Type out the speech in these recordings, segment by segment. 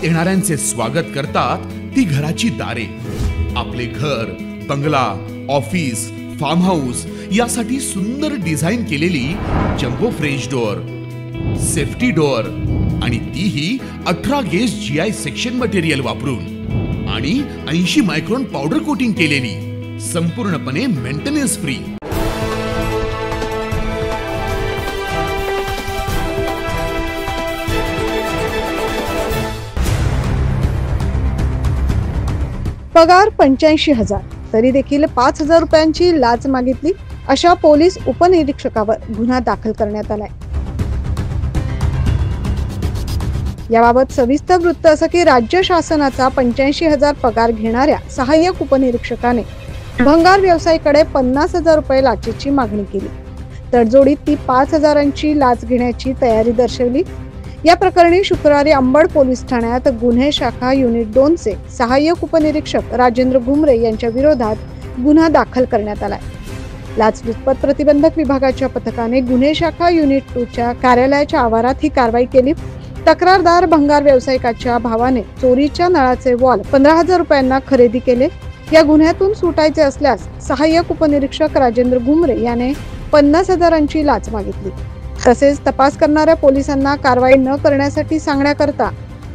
येणाऱ्यांचे स्वागत करतात ती घराची दारे। आपले घर, बंगला, ऑफिस, फार्म हाऊस यासाठी सुंदर डिझाईन केलेली jumbo French door, safety door आणि तीही 18 गेज GI सेक्शन मटेरियल वापरून आणि 80 मायक्रॉन पावडर कोटिंग केलेली, संपूर्णपणे मेंटेनन्स फ्री। पगार 85,000 तरी देखील 5,000 रुपयांची लाच मागितली अशा पोलीस उपनिरीक्षकावर गुन्हा दाखल करण्यात आलाय। याबाबत सविस्तर वृत्त असं की राज्य शासनाचा 85,000 पगार घेणाऱ्या सहाय्यक उपनिरीक्षकाने भंगार व्यावसायिकाकडे 50,000 रुपये लाचेची मागणी केली। तडजोडीत ती 5,000ची लाच घेण्याची तयारी दर्शवली। या प्रकरणी शुक्रवारी अंबड पोलीस ठाण्यात गुन्हे शाखा युनिट 2 चे सहाय्यक उपनिरीक्षक राजेंद्र घुमरे यांच्या विरोधात गुन्हा दाखल करण्यात आलाय। लाचलुचपत प्रतिबंधक विभागाच्या पथकाने गुन्हे शाखा युनिट 2 च्या कार्यालयाच्या आवारात ही कारवाई केली। तक्रारदार भंगार व्यावसायिकाच्या भावाने चोरीच्या नळाचे वॉल 15,000 रुपयांना खरेदी केले। या गुन्ह्यातून सुटायचे असल्यास सहाय्यक उपनिरीक्षक राजेंद्र घुमरे याने 50,000ची लाच मागितली। तसेच तपास करणाऱ्या पोलिसांना कारवाई न करण्यासाठी सांगण्याकरता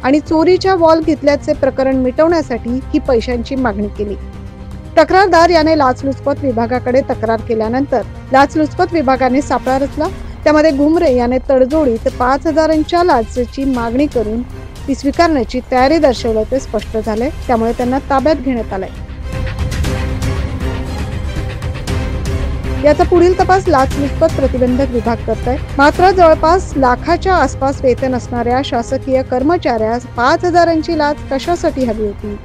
आणि चोरीच्या वॉल घेतल्याचे प्रकरण मिटवण्यासाठी ही पैशांची मागणी केली। तक्रारदार याने लाचलुचपत विभागाकडे तक्रार केल्यानंतर लाचलुचपत विभागाने सापळा रचला। त्यामध्ये घुमरे याने तडजोडीत 5,000च्या लाचेची मागणी करून ती स्वीकारण्याची तयारी दर्शवल्याचे स्पष्ट झाले। त्यामुळे त्यांना ताब्यात घेण्यात आले। याचा पुढील तपास लाचलुचपत प्रतिबंधक विभाग करतोय। मात्र जवळपास लाखाच्या आसपास वेतन असणाऱ्या शासकीय कर्मचाऱ्यास 5,000ची लाच कशासाठी हवी होती?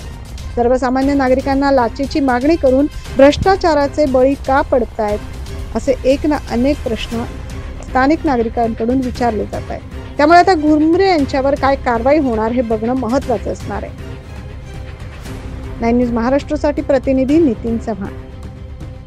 सर्वसामान्य नागरिकांना लाचेची मागणी करून भ्रष्टाचाराचे बळी का पडतायत, असे एक ना अनेक प्रश्न स्थानिक नागरिकांकडून विचारले जात आहेत। त्यामुळे आता घुमरे यांच्यावर काय कारवाई होणार हे बघणं महत्त्वाचं असणार आहे। 9 न्यूज महाराष्ट्रासाठी प्रतिनिधी नितीन चव्हाण।